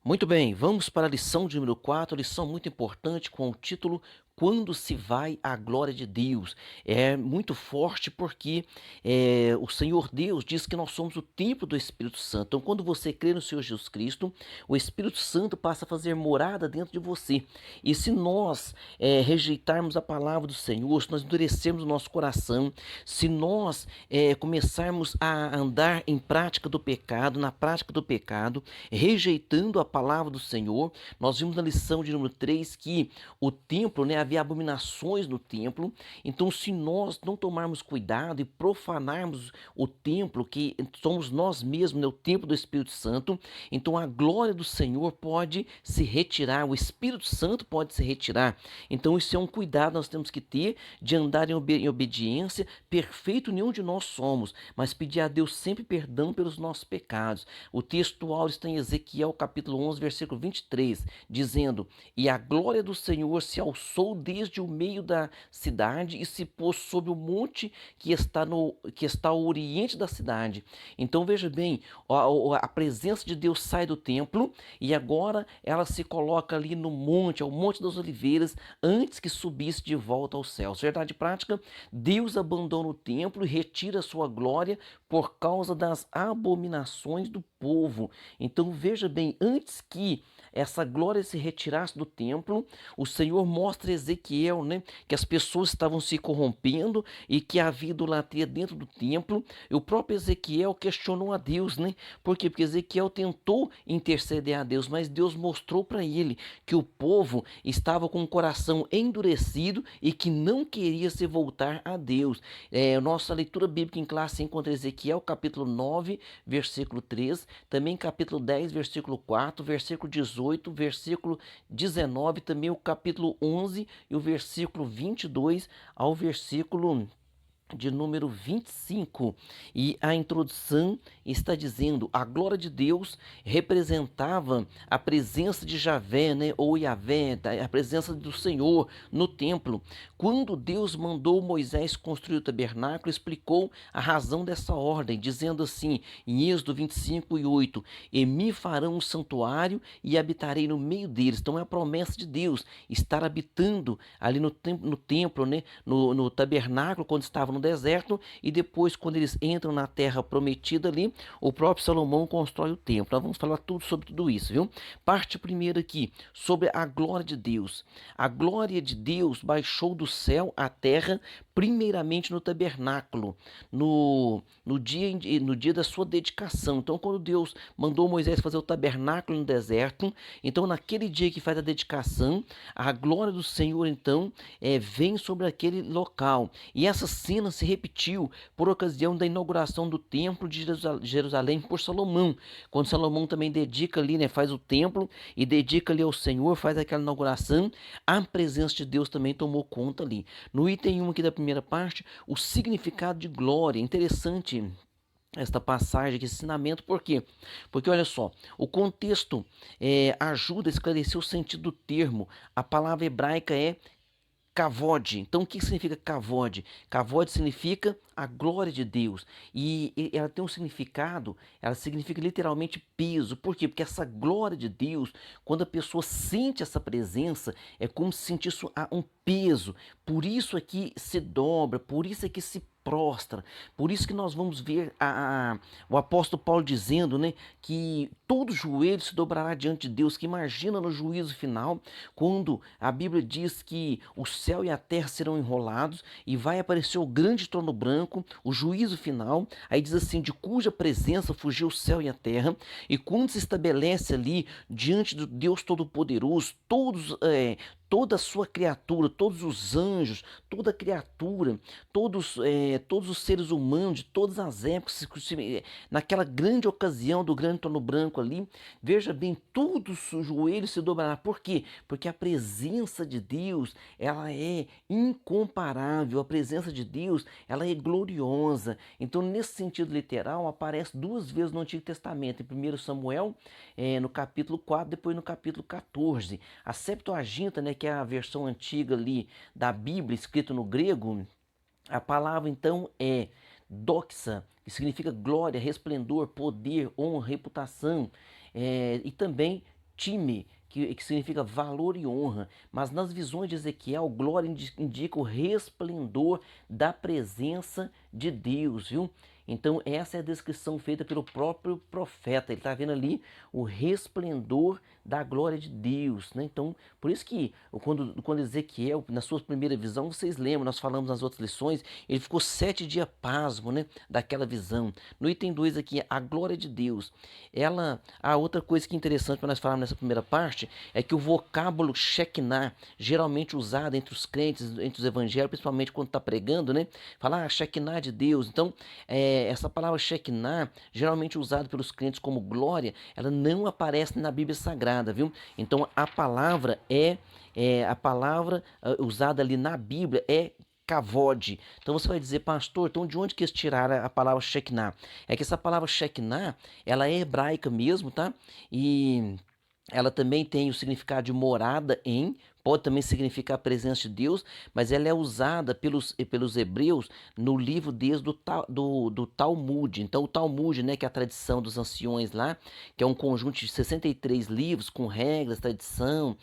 Muito bem, vamos para a lição de número 4, lição muito importante com o título Quando se vai a glória de Deus. É muito forte porque o Senhor Deus diz que nós somos o templo do Espírito Santo. Então, quando você crê no Senhor Jesus Cristo, o Espírito Santo passa a fazer morada dentro de você. E se nós rejeitarmos a palavra do Senhor, se nós endurecermos o nosso coração, se nós começarmos a andar em prática do pecado, na prática do pecado, rejeitando a palavra do Senhor. Nós vimos na lição de número 3 que o templo, né, havia abominações no templo. Então, se nós não tomarmos cuidado e profanarmos o templo, que somos nós mesmos, né, o templo do Espírito Santo, então a glória do Senhor pode se retirar, o Espírito Santo pode se retirar. Então, isso é um cuidado que nós temos que ter de andar em obediência. Perfeito nenhum de nós somos, mas pedir a Deus sempre perdão pelos nossos pecados. O texto áureo está em Ezequiel capítulo 11, versículo 23, dizendo: E a glória do Senhor se alçou desde o meio da cidade e se pôs sobre o monte que está ao oriente da cidade. Então veja bem, a presença de Deus sai do templo e agora ela se coloca ali no monte, ao Monte das Oliveiras, antes que subisse de volta aos céus. Verdade prática, Deus abandona o templo e retira a sua glória por causa das abominações do povo. Então veja bem, antes que essa glória se retirasse do templo, o Senhor mostra a Ezequiel, né, que as pessoas estavam se corrompendo e que havia idolatria dentro do templo. E o próprio Ezequiel questionou a Deus, né? Por quê? Porque Ezequiel tentou interceder a Deus, mas Deus mostrou para ele que o povo estava com o coração endurecido e que não queria se voltar a Deus. Nossa leitura bíblica em classe encontra Ezequiel capítulo 9, versículo 3, também capítulo 10, versículo 4, versículo 18, versículo 19, também o capítulo 11 e o versículo 22 ao versículo de número 25. E a introdução está dizendo: a glória de Deus representava a presença de Javé, né, ou Yahvé, a presença do Senhor no templo. Quando Deus mandou Moisés construir o tabernáculo, explicou a razão dessa ordem, dizendo assim, em Êxodo 25 e 8: E me farão um santuário e habitarei no meio deles. Então é a promessa de Deus estar habitando ali no templo, né, no tabernáculo, quando estavam no deserto, e depois, quando eles entram na terra prometida ali, o próprio Salomão constrói o templo. Nós vamos falar tudo sobre tudo isso, viu? Parte primeiro aqui, sobre a glória de Deus. A glória de Deus baixou do céu à terra, primeiramente no tabernáculo, no dia da sua dedicação. Então, quando Deus mandou Moisés fazer o tabernáculo no deserto, então naquele dia que faz a dedicação, a glória do Senhor, então, vem sobre aquele local. E essa cena se repetiu por ocasião da inauguração do templo de Jerusalém por Salomão. Quando Salomão também dedica ali, né, faz o templo e dedica ali ao Senhor, faz aquela inauguração, a presença de Deus também tomou conta ali. No item 1 aqui da primeira parte, o significado de glória. Interessante esta passagem, esse ensinamento, por quê? Porque olha só, o contexto ajuda a esclarecer o sentido do termo. A palavra hebraica é Kavod. Então, o que significa Kavod? Kavod significa a glória de Deus. E ela tem um significado, ela significa literalmente peso. Por quê? Porque essa glória de Deus, quando a pessoa sente essa presença, é como se sentisse um peso. Por isso aqui se dobra, por isso aqui se prostra. Por isso que nós vamos ver o apóstolo Paulo dizendo, né, que todo joelho se dobrará diante de Deus, que imagina no juízo final, quando a Bíblia diz que o céu e a terra serão enrolados e vai aparecer o grande trono branco, o juízo final. Aí diz assim: de cuja presença fugiu o céu e a terra. E quando se estabelece ali diante do Deus Todo-Poderoso, toda a sua criatura, todos os anjos, toda a criatura, todos os seres humanos de todas as épocas, naquela grande ocasião do grande trono branco ali, veja bem, todos os joelhos se dobrará. Por quê? Porque a presença de Deus, ela é incomparável, a presença de Deus, ela é gloriosa. Então, nesse sentido literal, aparece duas vezes no Antigo Testamento, em 1 Samuel, no capítulo 4, depois no capítulo 14. A Septuaginta, né, que é a versão antiga ali da Bíblia, escrita no grego, a palavra então é doxa, que significa glória, resplendor, poder, honra, reputação, e também time, que significa valor e honra, mas nas visões de Ezequiel, glória indica o resplendor da presença de Deus, viu? Então, essa é a descrição feita pelo próprio profeta. Ele está vendo ali o resplendor da glória de Deus, né? Então, por isso que quando Ezequiel, na sua primeira visão, vocês lembram, nós falamos nas outras lições, ele ficou 7 dias pasmo, né? Daquela visão. No item 2 aqui, a glória de Deus. A outra coisa que é interessante para nós falarmos nessa primeira parte é que o vocábulo Shekinah, geralmente usado entre os crentes, entre os evangélicos, principalmente quando está pregando, né? Falar Shekinah de Deus. Então, essa palavra Shekinah, geralmente usada pelos crentes como glória, ela não aparece na Bíblia Sagrada, viu? Então, a palavra usada ali na Bíblia é Kavod. Então você vai dizer, pastor, então de onde que eles tiraram a palavra Shekinah? É que essa palavra Shekinah, ela é hebraica mesmo, tá? E ela também tem o significado de morada em, pode também significar a presença de Deus, mas ela é usada pelos hebreus no livro desde do Talmud. Então, o Talmud, né, que é a tradição dos anciões lá, que é um conjunto de 63 livros com regras, tradição,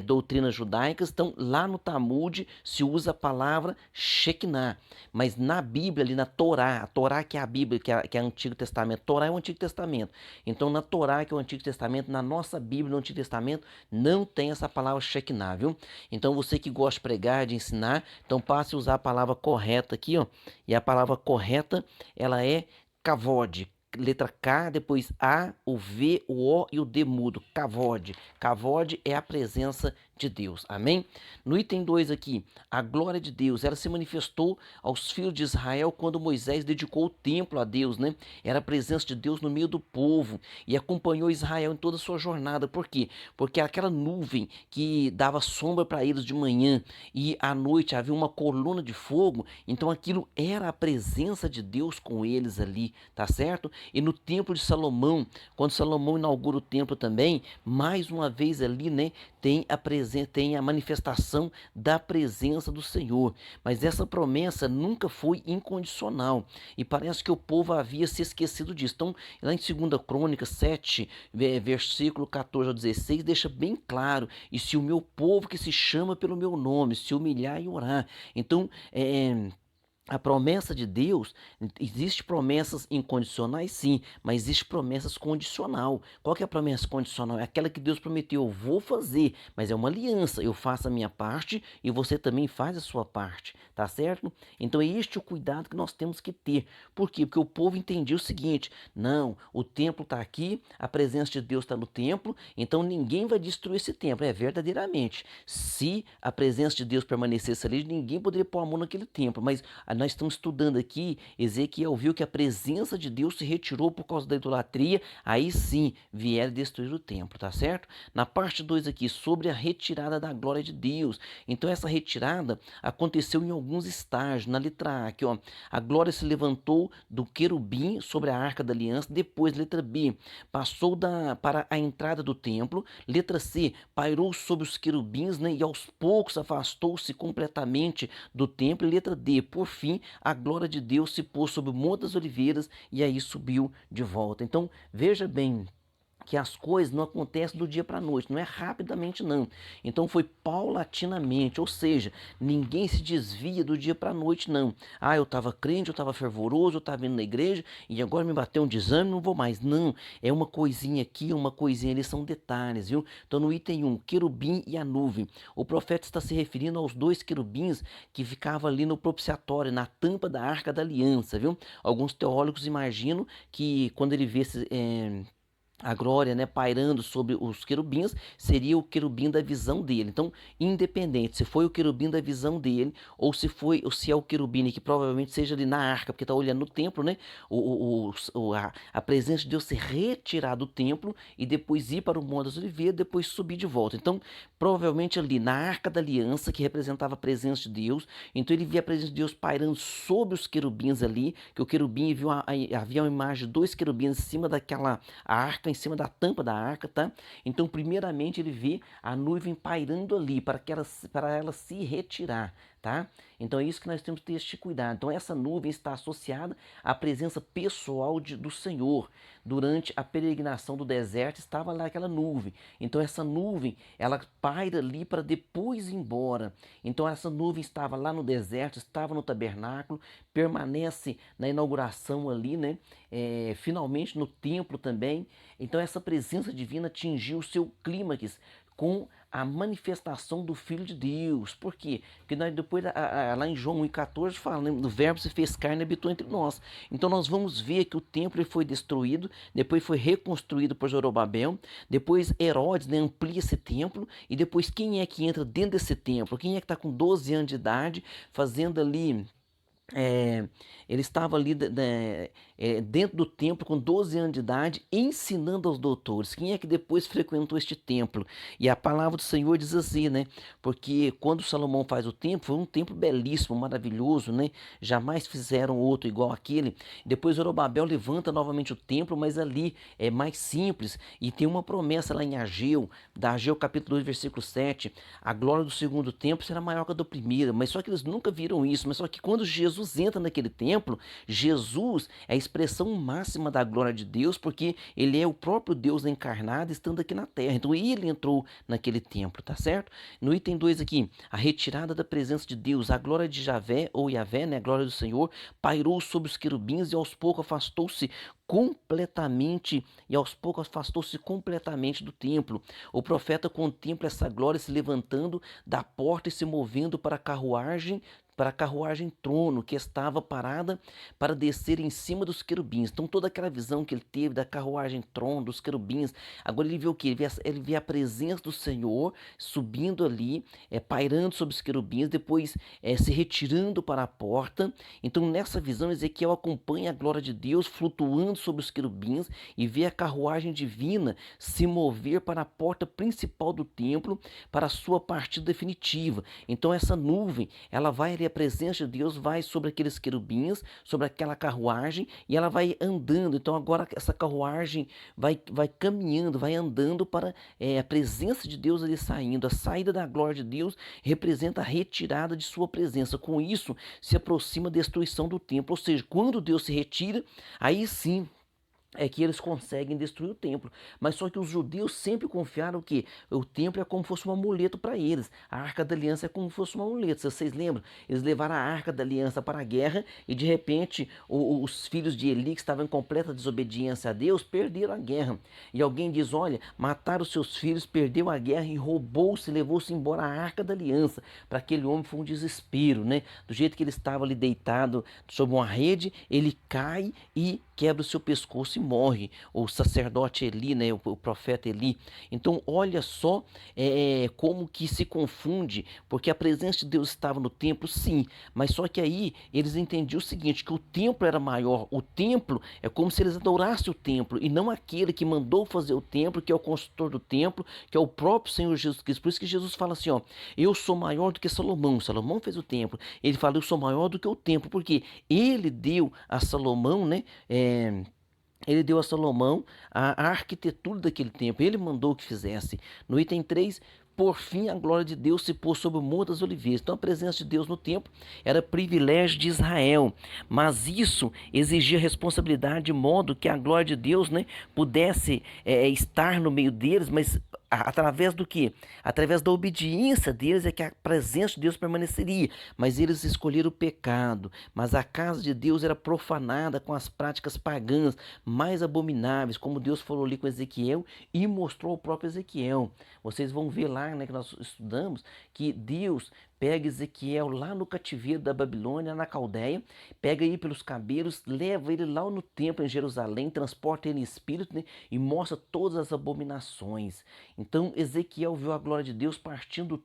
doutrinas judaicas. Então, lá no Talmud se usa a palavra Shekinah, mas na Bíblia, ali na Torá, a Torá que é a Bíblia, que é o Antigo Testamento, Torá é o Antigo Testamento. Então, na Torá, que é o Antigo Testamento, na nossa Bíblia, no Antigo Testamento, não tem essa palavra Shekinah, viu? Então, você que gosta de pregar, de ensinar, então passe a usar a palavra correta aqui, ó. E a palavra correta, ela é Kavod. Letra K, depois A, o V, o O e o D mudo. Kavod. Kavod é a presença de Deus. Amém? No item 2 aqui, a glória de Deus, ela se manifestou aos filhos de Israel quando Moisés dedicou o templo a Deus, né? Era a presença de Deus no meio do povo e acompanhou Israel em toda a sua jornada. Por quê? Porque aquela nuvem que dava sombra para eles de manhã e à noite havia uma coluna de fogo, então aquilo era a presença de Deus com eles ali, tá certo? E no templo de Salomão, quando Salomão inaugura o templo também, mais uma vez ali, né, tem a manifestação da presença do Senhor. Mas essa promessa nunca foi incondicional. E parece que o povo havia se esquecido disso. Então, lá em 2 Crônicas 7, versículo 14 ao 16, deixa bem claro: e se o meu povo que se chama pelo meu nome se humilhar e orar. Então, a promessa de Deus, existe promessas incondicionais, sim, mas existe promessas condicional. Qual que é a promessa condicional? É aquela que Deus prometeu, eu vou fazer, mas é uma aliança, eu faço a minha parte e você também faz a sua parte, tá certo? Então é este o cuidado que nós temos que ter. Por quê? Porque o povo entendia o seguinte: não, o templo está aqui, a presença de Deus está no templo, então ninguém vai destruir esse templo. É verdadeiramente. Se a presença de Deus permanecesse ali, ninguém poderia pôr a mão naquele templo, mas nós estamos estudando aqui, Ezequiel viu que a presença de Deus se retirou por causa da idolatria, aí sim vieram destruir o templo, tá certo? Na parte 2 aqui, sobre a retirada da glória de Deus. Então essa retirada aconteceu em alguns estágios. Na letra A, aqui, ó, a glória se levantou do querubim sobre a arca da aliança. Depois, letra B, passou para a entrada do templo. Letra C, pairou sobre os querubins, né, e aos poucos afastou-se completamente do templo. E letra D, por fim, a glória de Deus se pôs sobre o Monte das Oliveiras e aí subiu de volta. Então, veja bem que as coisas não acontecem do dia para a noite, não é rapidamente não. Então foi paulatinamente, ou seja, ninguém se desvia do dia para a noite não. Ah, eu estava crente, eu estava fervoroso, eu estava indo na igreja e agora me bateu um desânimo, não vou mais. Não, é uma coisinha aqui, uma coisinha ali, são detalhes, viu? Então no item 1, querubim e a nuvem. O profeta está se referindo aos dois querubins que ficavam ali no propiciatório, na tampa da arca da aliança, viu? Alguns teólogos imaginam que quando ele vê a glória, né, pairando sobre os querubins, seria o querubim da visão dele. Então, independente se foi o querubim da visão dele ou se é o querubim que provavelmente seja ali na arca, porque está olhando no templo, né? A presença de Deus se retirar do templo e depois ir para o Monte das Oliveiras, depois subir de volta. Então, provavelmente ali na arca da aliança, que representava a presença de Deus, então ele via a presença de Deus pairando sobre os querubins ali, que o querubim havia uma imagem de dois querubins em cima daquela arca, em cima da tampa da arca, tá? Então, primeiramente, ele vê a nuvem pairando ali para ela se retirar, tá? Então é isso que nós temos que ter este cuidado. Então essa nuvem está associada à presença pessoal do Senhor. Durante a peregrinação do deserto estava lá aquela nuvem. Então essa nuvem, ela paira ali para depois ir embora. Então essa nuvem estava lá no deserto, estava no tabernáculo, permanece na inauguração ali, né? Finalmente no templo também. Então essa presença divina atingiu o seu clímax com a manifestação do Filho de Deus. Por quê? Porque nós depois, lá em João 1,14 fala, né? O verbo se fez carne e habitou entre nós. Então nós vamos ver que o templo foi destruído, depois foi reconstruído por Zorobabel, depois Herodes, né, amplia esse templo, e depois quem é que entra dentro desse templo? Quem é que está com 12 anos de idade, fazendo ali é, ele estava ali dentro do templo com 12 anos de idade, ensinando aos doutores. Quem é que depois frequentou este templo? E a palavra do Senhor diz assim, né? Porque quando Salomão faz o templo, foi um templo belíssimo, maravilhoso, né? Jamais fizeram outro igual aquele. Depois Zorobabel levanta novamente o templo, mas ali é mais simples. E tem uma promessa lá em Ageu, da Ageu capítulo 2, versículo 7. A glória do segundo templo será maior que a do primeiro. Mas só que eles nunca viram isso. Mas só que quando Jesus entra naquele templo, Jesus é a expressão máxima da glória de Deus, porque ele é o próprio Deus encarnado estando aqui na terra. Então ele entrou naquele templo, tá certo? No item 2 aqui, a retirada da presença de Deus, a glória de Javé ou Yavé, né, a glória do Senhor, pairou sobre os querubins e aos poucos afastou-se completamente do templo. O profeta contempla essa glória se levantando da porta e se movendo para a carruagem trono que estava parada para descer em cima dos querubins. Então toda aquela visão que ele teve da carruagem trono, dos querubins, agora ele vê o que? Ele vê a presença do Senhor subindo ali, pairando sobre os querubins, depois se retirando para a porta. Então nessa visão Ezequiel acompanha a glória de Deus flutuando sobre os querubins e vê a carruagem divina se mover para a porta principal do templo para a sua partida definitiva. Então essa nuvem, ela vai ali, a presença de Deus vai sobre aqueles querubins, sobre aquela carruagem, e ela vai andando. Então agora essa carruagem vai caminhando, vai andando para a presença de Deus ali saindo. A saída da glória de Deus representa a retirada de sua presença. Com isso se aproxima a destruição do templo. Ou seja, quando Deus se retira, aí sim é que eles conseguem destruir o templo. Mas só que os judeus sempre confiaram que o templo é como se fosse um amuleto para eles. A Arca da Aliança é como se fosse um amuleto. Se vocês lembram, eles levaram a Arca da Aliança para a guerra e de repente os filhos de Eli, que estavam em completa desobediência a Deus, perderam a guerra. E alguém diz, olha, mataram os seus filhos, perdeu a guerra e roubou-se, levou-se embora a Arca da Aliança. Para aquele homem foi um desespero, né? Do jeito que ele estava ali deitado sob uma rede, ele cai e quebra o seu pescoço e morre. O sacerdote Eli, né, o profeta Eli. Então olha só como que se confunde, porque a presença de Deus estava no templo, sim, mas só que aí eles entendiam o seguinte, que o templo era maior. O templo é como se eles adorassem o templo e não aquele que mandou fazer o templo, que é o construtor do templo, que é o próprio Senhor Jesus Cristo. Por isso que Jesus fala assim, ó, eu sou maior do que Salomão. Salomão fez o templo. Ele fala, eu sou maior do que o templo, porque ele deu a Salomão, né, ele deu a Salomão a arquitetura daquele templo. Ele mandou que fizesse. No item 3, por fim, a glória de Deus se pôs sobre o Monte das Oliveiras. Então, a presença de Deus no templo era privilégio de Israel. Mas isso exigia responsabilidade, de modo que a glória de Deus, né, pudesse estar no meio deles, mas através do que? Através da obediência deles é que a presença de Deus permaneceria. Mas eles escolheram o pecado. Mas a casa de Deus era profanada com as práticas pagãs mais abomináveis, como Deus falou ali com Ezequiel e mostrou ao próprio Ezequiel. Vocês vão ver lá, né, que nós estudamos, que Deus pega Ezequiel lá no cativeiro da Babilônia, na Caldeia, pega ele pelos cabelos, leva ele lá no templo em Jerusalém, transporta ele em espírito, né, e mostra todas as abominações. Então Ezequiel viu a glória de Deus partindo do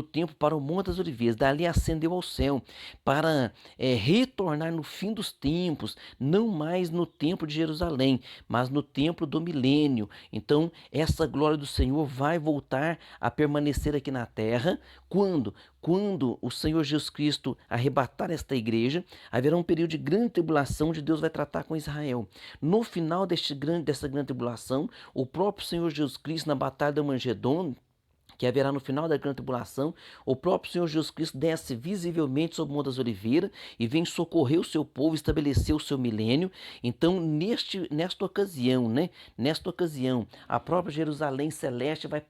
templo para o Monte das Oliveiras. Dali ascendeu ao céu para retornar no fim dos tempos, não mais no templo de Jerusalém, mas no templo do milênio. Então essa glória do Senhor vai voltar a permanecer aqui na terra. Quando? Quando o Senhor Jesus Cristo arrebatar esta igreja, haverá um período de grande tribulação onde Deus vai tratar com Israel. No final dessa grande tribulação, o próprio Senhor Jesus Cristo, na batalha do Armagedon, que haverá no final da grande tribulação, o próprio Senhor Jesus Cristo desce visivelmente sobre o Monte das Oliveiras e vem socorrer o seu povo, estabelecer o seu milênio. Então, nesta ocasião, né? Nesta ocasião, a própria Jerusalém celeste vai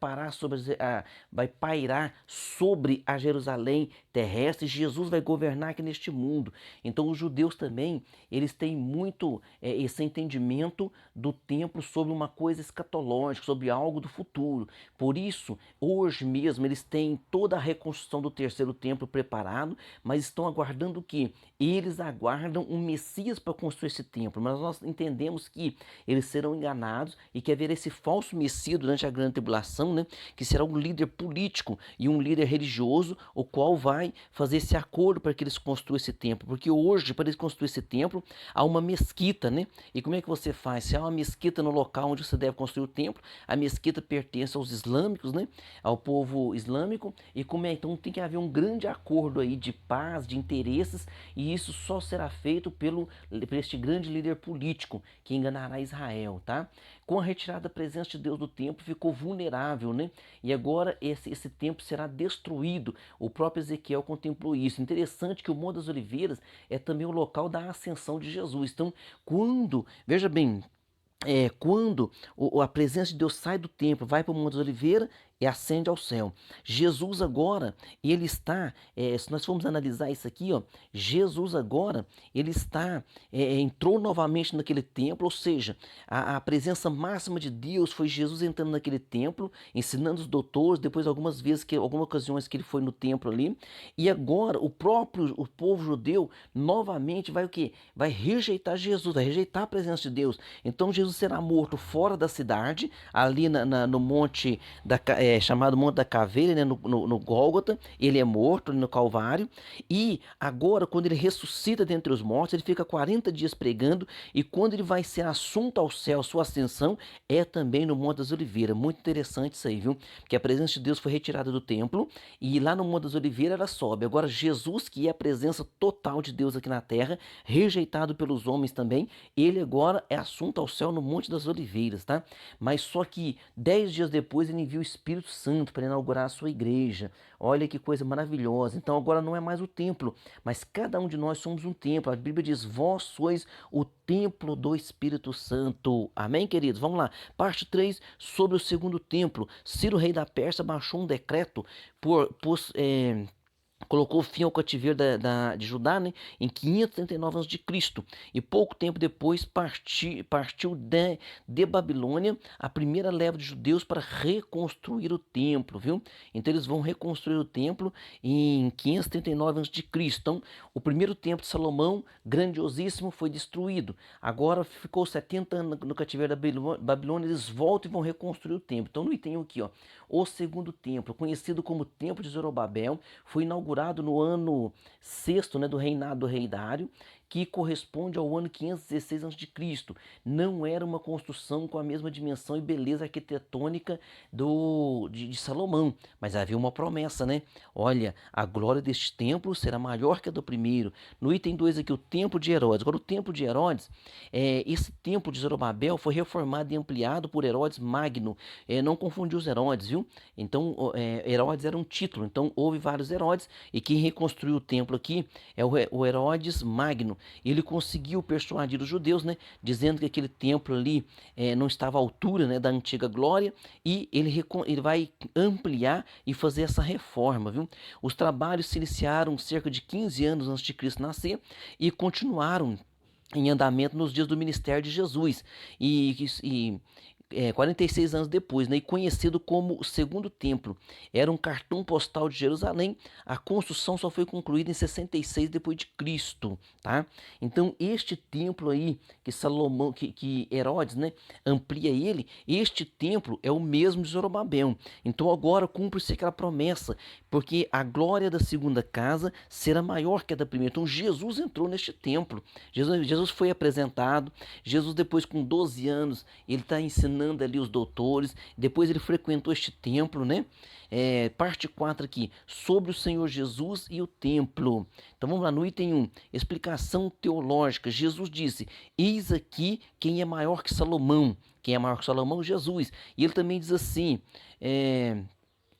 vai pairar sobre a Jerusalém terrestre. Jesus vai governar aqui neste mundo. Então, os judeus também, eles têm muito esse entendimento do templo sobre uma coisa escatológica, sobre algo do futuro. Por isso, hoje mesmo eles têm toda a reconstrução do terceiro templo preparado, mas estão aguardando o quê? Eles aguardam um Messias para construir esse templo, mas nós entendemos que eles serão enganados e que haverá esse falso Messias durante a grande tribulação, né? Que será um líder político e um líder religioso, o qual vai fazer esse acordo para que eles construam esse templo, porque hoje, para eles construir esse templo, há uma mesquita, né? E como é que você faz? Se há uma mesquita no local onde você deve construir o templo, a mesquita pertence aos islâmicos, né? Ao povo islâmico, e como é, então tem que haver um grande acordo aí de paz, de interesses, e isso só será feito por este grande líder político que enganará Israel, tá? Com a retirada da presença de Deus do templo, ficou vulnerável, né? E agora esse templo será destruído. O próprio Ezequiel contemplou isso. Interessante que o Monte das Oliveiras é também o local da ascensão de Jesus. Então, veja bem, quando a presença de Deus sai do templo, vai para o Monte das Oliveiras e ascende ao céu. Jesus agora, ele está, se nós formos analisar isso aqui, ó, Jesus agora, ele entrou novamente naquele templo, ou seja, a presença máxima de Deus foi Jesus entrando naquele templo, ensinando os doutores, depois algumas ocasiões que ele foi no templo ali, e agora o povo judeu novamente vai o quê? Vai rejeitar Jesus, vai rejeitar a presença de Deus. Então Jesus será morto fora da cidade, ali no monte chamado Monte da Caveira, né, no Gólgota. Ele é morto no Calvário, e agora quando ele ressuscita dentre os mortos, ele fica 40 dias pregando, e quando ele vai ser assunto ao céu, sua ascensão é também no Monte das Oliveiras. Muito interessante isso aí, viu? Porque a presença de Deus foi retirada do templo, e lá no Monte das Oliveiras ela sobe. Agora Jesus, que é a presença total de Deus aqui na terra, rejeitado pelos homens também, ele agora é assunto ao céu no Monte das Oliveiras, tá? Mas só que 10 dias depois ele envia o Espírito Santo para inaugurar a sua igreja. Olha que coisa maravilhosa. Então agora não é mais o templo, mas cada um de nós somos um templo. A Bíblia diz: vós sois o templo do Espírito Santo. Amém, queridos? Vamos lá. Parte 3 sobre o segundo templo. Ciro, rei da Pérsia, baixou um decreto colocou fim ao cativeiro de Judá, né, em 539 a.C. E pouco tempo depois partiu de Babilônia a primeira leva de judeus para reconstruir o templo, viu? Então eles vão reconstruir o templo em 539 a.C. Então o primeiro templo de Salomão, grandiosíssimo, foi destruído. Agora ficou 70 anos no cativeiro da Babilônia, eles voltam e vão reconstruir o templo. Então no item aqui, ó, o segundo templo, conhecido como Templo de Zorobabel, foi inaugurado no ano sexto, né, do reinado do rei Dário, que corresponde ao ano 516 a.C. Não era uma construção com a mesma dimensão e beleza arquitetônica de Salomão, mas havia uma promessa, né? Olha, a glória deste templo será maior que a do primeiro. No item 2 aqui, o templo de Herodes. Agora, o templo de Herodes, esse templo de Zorobabel foi reformado e ampliado por Herodes Magno. Não confundir os Herodes, viu? Então, Herodes era um título, então houve vários Herodes, e quem reconstruiu o templo aqui é o Herodes Magno. Ele conseguiu persuadir os judeus, né, dizendo que aquele templo ali não estava à altura, né, da antiga glória, e ele vai ampliar e fazer essa reforma, viu? Os trabalhos se iniciaram cerca de 15 anos antes de Cristo nascer e continuaram em andamento nos dias do ministério de Jesus. E 46 anos depois, né, e conhecido como o Segundo Templo. Era um cartão postal de Jerusalém. A construção só foi concluída em 66 depois de Cristo, tá? Então este templo aí que Salomão, que Herodes, né, amplia ele, este templo é o mesmo de Zorobabel. Então agora cumpre-se aquela promessa, porque a glória da segunda casa será maior que a da primeira. Então Jesus entrou neste templo. Jesus foi apresentado. Jesus, depois, com 12 anos, ele está ensinando ali os doutores. Depois ele frequentou este templo, né? Parte 4 aqui, sobre o Senhor Jesus e o templo. Então vamos lá, no item 1, explicação teológica. Jesus disse: eis aqui quem é maior que Salomão. Quem é maior que Salomão? Jesus. E ele também diz assim,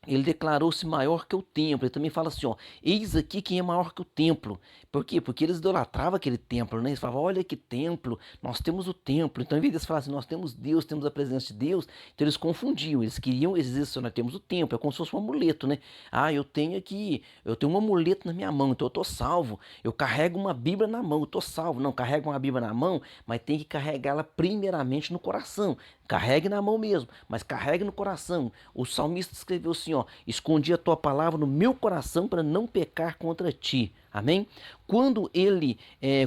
ele declarou-se maior que o templo. Ele também fala assim, ó, eis aqui quem é maior que o templo. Por quê? Porque eles idolatravam aquele templo, né? Eles falavam, olha que templo, nós temos o templo. Então, em vez de eles falarem assim, nós temos Deus, temos a presença de Deus, então eles confundiam. Eles queriam, eles diziam assim, nós temos o templo, é como se fosse um amuleto, né? Ah, eu tenho aqui, eu tenho um amuleto na minha mão, então eu tô salvo. Eu carrego uma Bíblia na mão, eu tô salvo. Não, carrega uma Bíblia na mão, mas tem que carregá-la primeiramente no coração. Carregue na mão mesmo, mas carregue no coração. O salmista escreveu assim, ó, escondi a tua palavra no meu coração para não pecar contra ti. Amém? Quando ele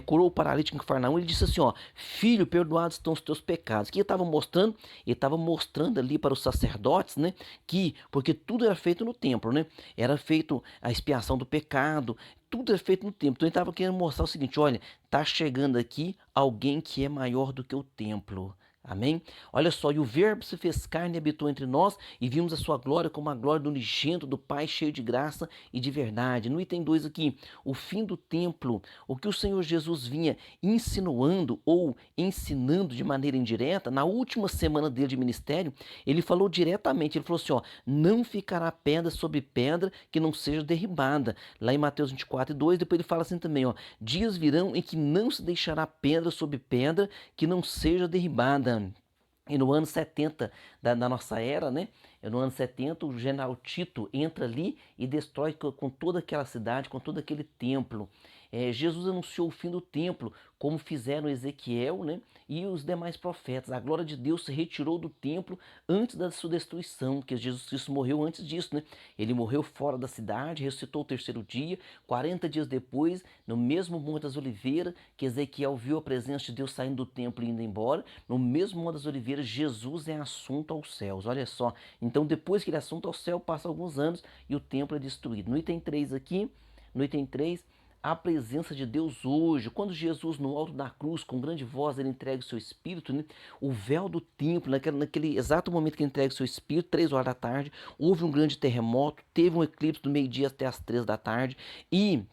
curou o paralítico em Cafarnaum, ele disse assim, ó, filho, perdoados estão os teus pecados. O que ele estava mostrando? Ele estava mostrando ali para os sacerdotes, né, que, porque tudo era feito no templo, né, era feito a expiação do pecado, tudo é feito no templo. Então ele estava querendo mostrar o seguinte, olha, tá chegando aqui alguém que é maior do que o templo. Amém? Olha só, e o Verbo se fez carne e habitou entre nós, e vimos a sua glória como a glória do unigênito do Pai, cheio de graça e de verdade. No item 2 aqui, o fim do templo, o que o Senhor Jesus vinha insinuando ou ensinando de maneira indireta, na última semana dele de ministério, ele falou diretamente, ele falou assim, ó, não ficará pedra sobre pedra que não seja derribada. Lá em Mateus 24:2, depois ele fala assim também, ó, dias virão em que não se deixará pedra sobre pedra que não seja derribada. E no ano 70 da nossa era, né? No ano 70, o general Tito entra ali e destrói com toda aquela cidade, com todo aquele templo. Jesus anunciou o fim do templo, como fizeram Ezequiel, né, e os demais profetas. A glória de Deus se retirou do templo antes da sua destruição, porque Jesus Cristo morreu antes disso, né? Ele morreu fora da cidade, ressuscitou o terceiro dia, 40 dias depois, no mesmo Monte das Oliveiras, que Ezequiel viu a presença de Deus saindo do templo e indo embora, no mesmo Monte das Oliveiras, Jesus é assunto aos céus. Olha só, então depois que ele é assunto ao céu, passa alguns anos e o templo é destruído. No item 3 aqui, no item 3, a presença de Deus hoje. Quando Jesus, no alto da cruz, com grande voz, ele entrega o seu espírito, né? O véu do templo, naquele exato momento que ele entrega o seu espírito, 3 horas da tarde, houve um grande terremoto, teve um eclipse do meio-dia até as 3 da tarde, e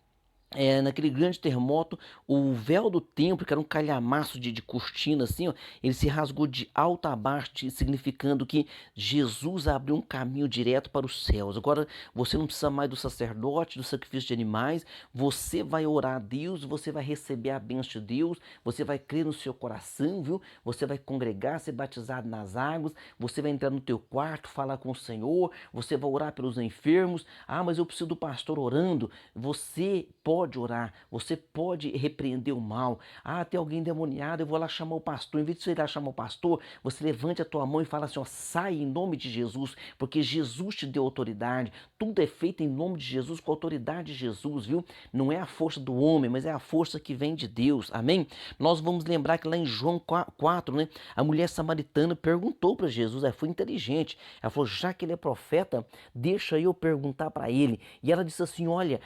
naquele grande terremoto, o véu do templo, que era um calhamaço de cortina, assim, ó, ele se rasgou de alto a baixo, significando que Jesus abriu um caminho direto para os céus. Agora, você não precisa mais do sacerdote, do sacrifício de animais, você vai orar a Deus, você vai receber a bênção de Deus, você vai crer no seu coração, viu? Você vai congregar, ser batizado nas águas, você vai entrar no teu quarto, falar com o Senhor, você vai orar pelos enfermos. Ah, mas eu preciso do pastor orando. Você pode orar, você pode repreender o mal. Ah, tem alguém endemoniado, eu vou lá chamar o pastor. Em vez de você ir lá chamar o pastor, você levante a tua mão e fala assim, ó, sai em nome de Jesus, porque Jesus te deu autoridade. Tudo é feito em nome de Jesus, com a autoridade de Jesus, viu? Não é a força do homem, mas é a força que vem de Deus. Amém? Nós vamos lembrar que lá em João 4, né, a mulher samaritana perguntou para Jesus, ela foi inteligente. Ela falou, já que ele é profeta, deixa eu perguntar para ele. E ela disse assim, olha,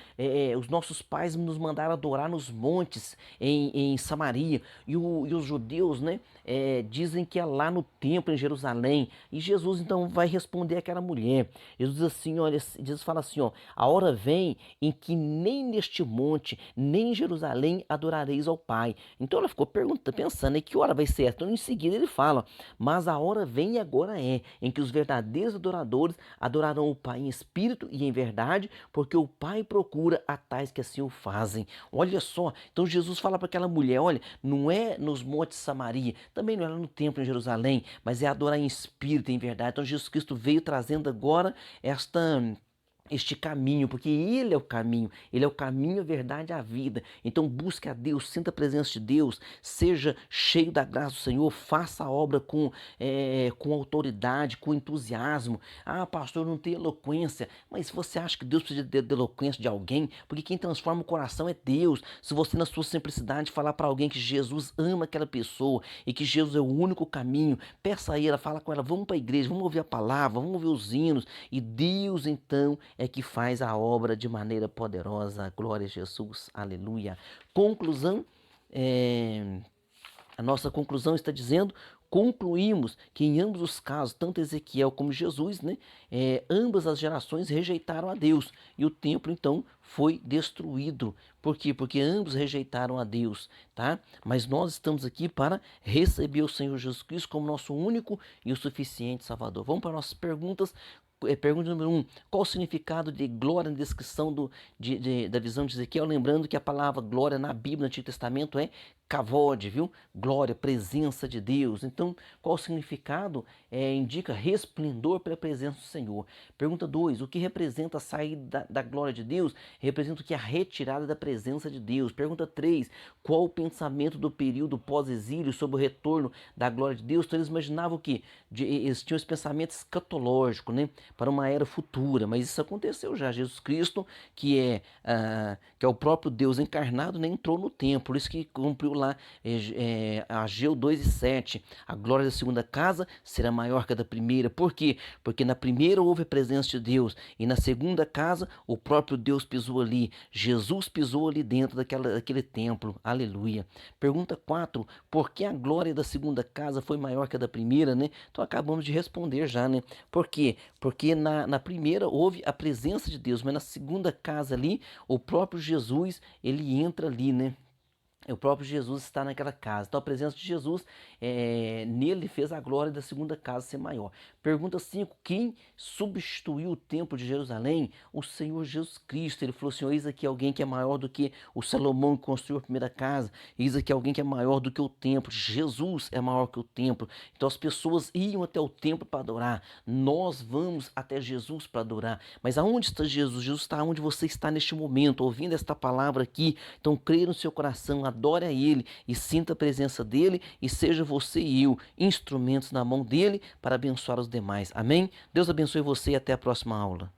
os nossos pais nos mandaram adorar nos montes em Samaria. E os judeus, né, dizem que é lá no templo em Jerusalém. E Jesus então vai responder àquela mulher. Jesus diz assim, olha, Jesus fala assim, ó, a hora vem em que nem neste monte, nem em Jerusalém adorareis ao Pai. Então ela ficou perguntando, pensando, em que hora vai ser? Então em seguida ele fala, mas a hora vem e agora é, em que os verdadeiros adoradores adorarão o Pai em espírito e em verdade, porque o Pai procura a tais que assim o fazem. Olha só, então Jesus fala para aquela mulher, olha, não é nos montes de Samaria, também não é lá no templo em Jerusalém, mas é adorar em espírito e em verdade. Então Jesus Cristo veio trazendo agora este caminho, porque Ele é o caminho, Ele é o caminho, a verdade e a vida. Então busque a Deus, sinta a presença de Deus, seja cheio da graça do Senhor, faça a obra com autoridade, com entusiasmo. Ah, pastor, não tem eloquência, mas se você acha que Deus precisa de eloquência de alguém, porque quem transforma o coração é Deus. Se você na sua simplicidade falar para alguém que Jesus ama aquela pessoa e que Jesus é o único caminho, peça a ela, fala com ela, vamos para a igreja, vamos ouvir a palavra, vamos ouvir os hinos, e Deus então é que faz a obra de maneira poderosa. Glória a Jesus, aleluia. Conclusão, a nossa conclusão está dizendo, concluímos que em ambos os casos, tanto Ezequiel como Jesus, né, ambas as gerações rejeitaram a Deus, e o templo então foi destruído. Por quê? Porque ambos rejeitaram a Deus, tá? Mas nós estamos aqui para receber o Senhor Jesus Cristo como nosso único e o suficiente Salvador. Vamos para nossas perguntas. Pergunta número 1. Qual o significado de glória na descrição da visão de Ezequiel? Lembrando que a palavra glória na Bíblia, no Antigo Testamento, é kavod, viu? Glória, presença de Deus. Então, qual o significado? Indica resplendor pela presença do Senhor. Pergunta 2. O que representa a saída da glória de Deus? Representa o que? A retirada da presença de Deus. Pergunta 3. Qual o pensamento do período pós-exílio sobre o retorno da glória de Deus? Então, eles imaginavam o quê? Eles tinham esse pensamento escatológico, né? Para uma era futura, mas isso aconteceu já. Jesus Cristo, que é o próprio Deus encarnado, né, entrou no templo, isso que cumpriu lá Ageu 2:7. A glória da segunda casa será maior que a da primeira. Por quê? Porque na primeira houve a presença de Deus e na segunda casa o próprio Deus pisou ali. Jesus pisou ali dentro daquele templo. Aleluia. Pergunta 4. Por que a glória da segunda casa foi maior que a da primeira, né? Então acabamos de responder já, né? Por quê? Porque na primeira houve a presença de Deus, mas na segunda casa ali, o próprio Jesus, ele entra ali, né? O próprio Jesus está naquela casa. Então a presença de Jesus nele fez a glória da segunda casa ser maior. Pergunta 5. Quem substituiu o templo de Jerusalém? O Senhor Jesus Cristo. Ele falou assim: eis aqui alguém que é maior do que o Salomão que construiu a primeira casa. Eis aqui alguém que é maior do que o templo. Jesus é maior que o templo. Então as pessoas iam até o templo para adorar. Nós vamos até Jesus para adorar. Mas aonde está Jesus? Jesus está onde você está neste momento, ouvindo esta palavra aqui. Então creia no seu coração, adore a Ele e sinta a presença dEle e seja você e eu instrumentos na mão dEle para abençoar os demais. Amém? Deus abençoe você e até a próxima aula.